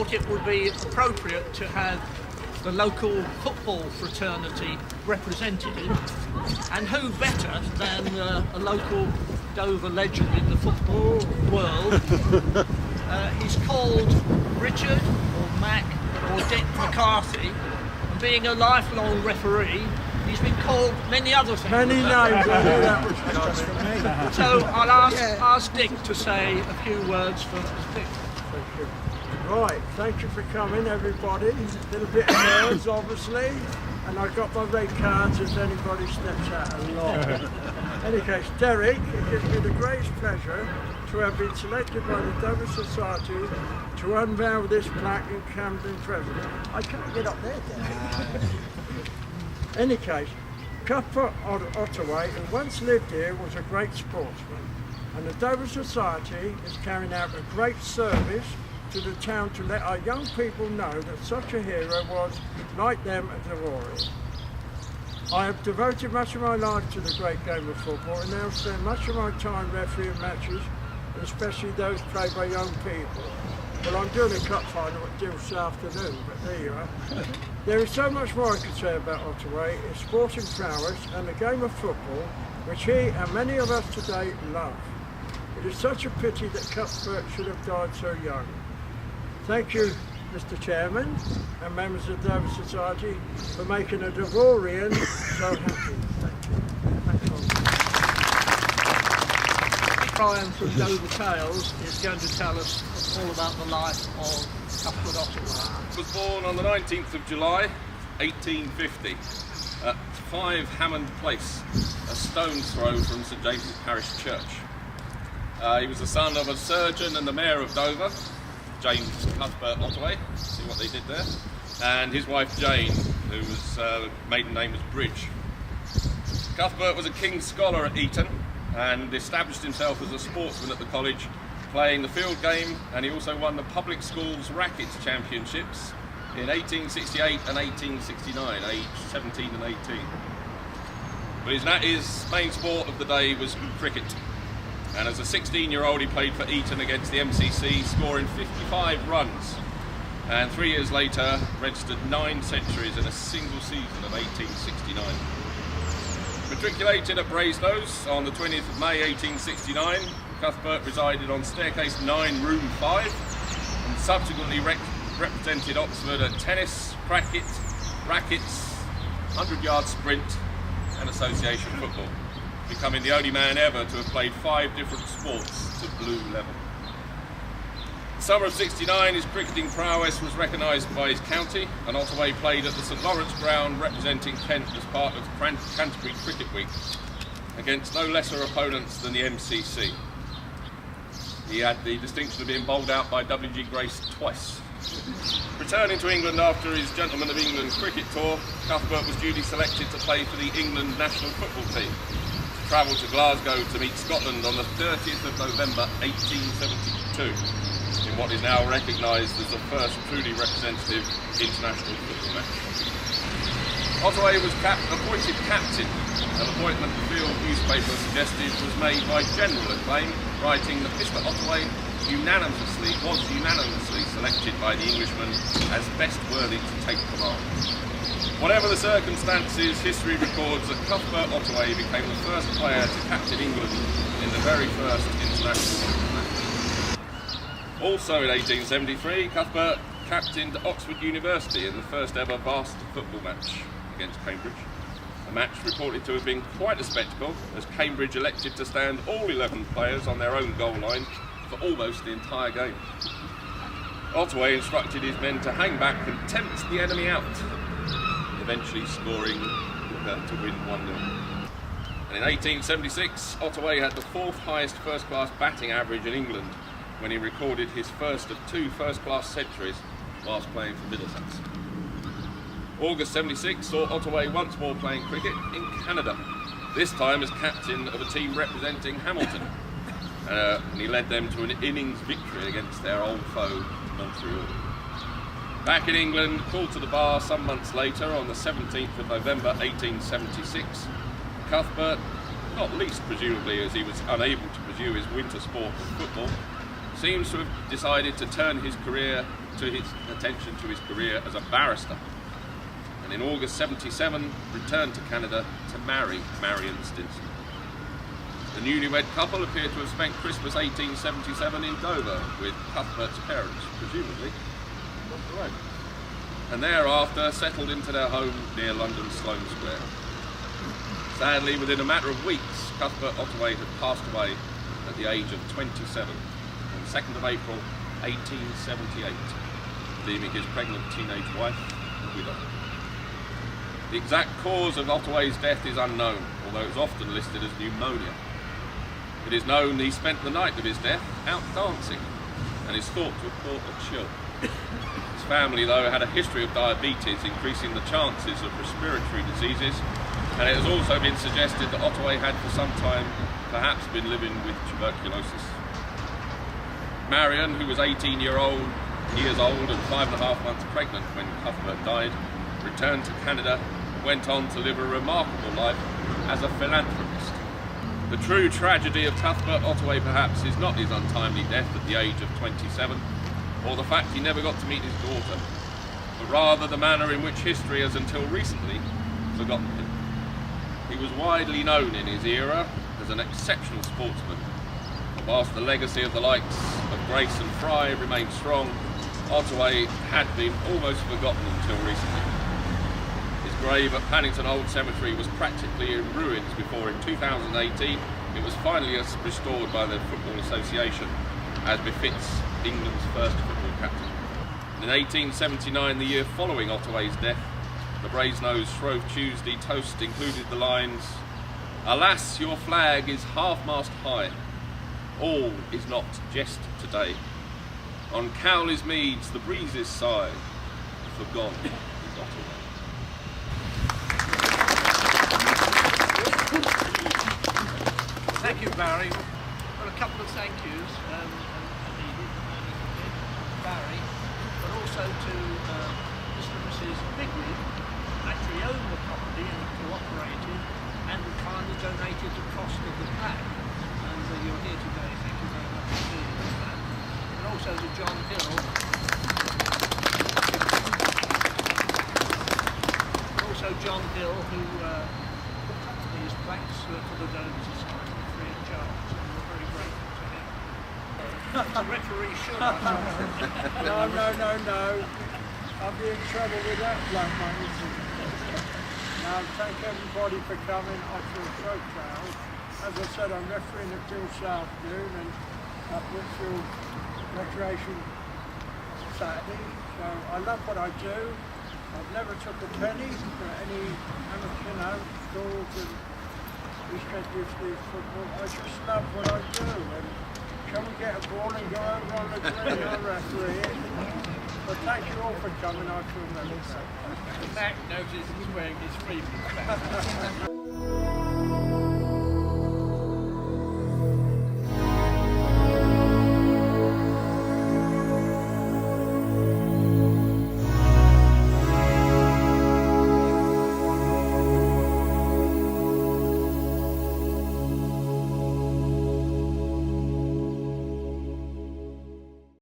thought it would be appropriate to have the local football fraternity represented, and who better than a local Dover legend in the football world. He's called Richard or Mac or Dick McCarthy, and being a lifelong referee, he's been called many other things. Many names, I knew that was just for me. So I'll ask Dick to say a few words for Dick. Thank you. Right, thank you for coming, everybody. A little bit of nerves, obviously, and I got my red cards if anybody steps out of line. In any case, Derek, it gives me the greatest pleasure to have been selected by the Dover Society to unveil this plaque in Camden Present. I can't get up there, Derek. In any case, Cuthbert Ottoway, who once lived here, was a great sportsman, and the Dover Society is carrying out a great service to the town to let our young people know that such a hero was, like them, a Devorian. I have devoted much of my life to the great game of football and now spend much of my time refereeing matches, especially those played by young people. Well, I'm doing a cup final at Dill this afternoon, but there you are. There is so much more I could say about Ottoway, his sporting prowess and the game of football, which he and many of us today love. It is such a pity that Cuthbert should have died so young. Thank you, Mr. Chairman and members of the Dover Society, for making a Devorian so happy. Thank you. Brian from Dover Tales is going to tell us all about the life of Cuthbert Ottoway. He was born on the 19th of July, 1850, at 5 Hammond Place, a stone's throw from St James's Parish Church. He was the son of a surgeon and the mayor of Dover, James Cuthbert Ottoway, see what they did there, and his wife Jane, whose maiden name was Bridge. Cuthbert was a King's Scholar at Eton and established himself as a sportsman at the college, playing the field game, and he also won the public schools rackets championships in 1868 and 1869, aged 17 and 18. But his main sport of the day was cricket. And as a 16-year-old he played for Eton against the MCC, scoring 55 runs, and 3 years later registered 9 centuries in a single season of 1869. Matriculated at Brasenose on the 20th of May 1869, Cuthbert resided on staircase 9, room 5, and subsequently represented Oxford at tennis, cricket, rackets, 100-yard sprint and association football, becoming the only man ever to have played 5 different sports to blue level. The summer of '69, his cricketing prowess was recognised by his county, and Ottoway played at the St Lawrence ground representing Kent as part of Canterbury Cricket Week, against no lesser opponents than the MCC. He had the distinction of being bowled out by W.G. Grace twice. Returning to England after his Gentleman of England cricket tour, Cuthbert was duly selected to play for the England national football team, travelled to Glasgow to meet Scotland on the 30th of November 1872 in what is now recognised as the first truly representative international football match. Ottoway was appointed captain, an appointment the Field newspaper suggested was made by general acclaim, writing that Mr Ottoway was unanimously selected by the Englishmen as best worthy to take command. Whatever the circumstances, history records that Cuthbert Ottoway became the first player to captain England in the very first international match. Also in 1873, Cuthbert captained Oxford University in the first ever vast football match against Cambridge. The match reported to have been quite a spectacle, as Cambridge elected to stand all 11 players on their own goal line for almost the entire game. Ottoway instructed his men to hang back and tempt the enemy out, eventually scoring to win 1-0. And in 1876, Ottoway had the 4th highest first-class batting average in England when he recorded his first of 2 first-class centuries whilst playing for Middlesex. August 76 saw Ottoway once more playing cricket in Canada, this time as captain of a team representing Hamilton, and he led them to an innings victory against their old foe, Montreal. Back in England, called to the bar some months later on the 17th of November 1876, Cuthbert, not least presumably as he was unable to pursue his winter sport of football, seems to have decided to turn his career his attention to his career as a barrister, and in August 77 returned to Canada to marry Marion Stinson. The newlywed couple appear to have spent Christmas 1877 in Dover with Cuthbert's parents, presumably, and thereafter settled into their home near London's Sloane Square. Sadly, within a matter of weeks, Cuthbert Ottoway had passed away at the age of 27 on 2nd of April 1878, leaving his pregnant teenage wife a widow. The exact cause of Ottoway's death is unknown, although it's often listed as pneumonia. It is known he spent the night of his death out dancing and is thought to have caught a chill. His family, though, had a history of diabetes, increasing the chances of respiratory diseases, and it has also been suggested that Ottoway had for some time perhaps been living with tuberculosis. Marion, who was 18 years old and 5.5 months pregnant when Cuthbert died, returned to Canada and went on to live a remarkable life as a philanthropist. The true tragedy of Cuthbert Ottoway perhaps is not his untimely death at the age of 27, or the fact he never got to meet his daughter, but rather the manner in which history has until recently forgotten him. He was widely known in his era as an exceptional sportsman, and whilst the legacy of the likes of Grace and Fry remained strong, Ottoway had been almost forgotten until recently. His grave at Paddington Old Cemetery was practically in ruins before in 2018 it was finally restored by the Football Association, as befits England's first football captain. In 1879, the year following Ottoway's death, the Brasenose Shrove Tuesday toast included the lines, "Alas, your flag is half-mast high, all is not jest today. On Cowley's meads the breezes sigh, for gone is Ottoway." Thank you, Barry. Well, a couple of thank yous needed. Barry, but also to Mr. and Mrs. Bigwig, who actually own the property and have cooperated and have kindly donated the cost of the plaque. And you're here today. Thank you very much indeed for that. And also to John Hill. John Hill, who these plaques for the Dover Society free of charge. So we're very grateful to him. The referee should. No. I'll be in trouble with that bloke, mate. Now, thank everybody for coming off the Stroke Trail. As I said, I'm refereeing at Bill this afternoon and at Whitfield Recreation Saturday. So I love what I do. I've never took a penny for any amateur schools and East End Youth League football. I just love what I do. And come and get a ball and go over on the green or refereeing. But thank you all for coming. I feel very proud. Mac notices he's wearing his freedom back.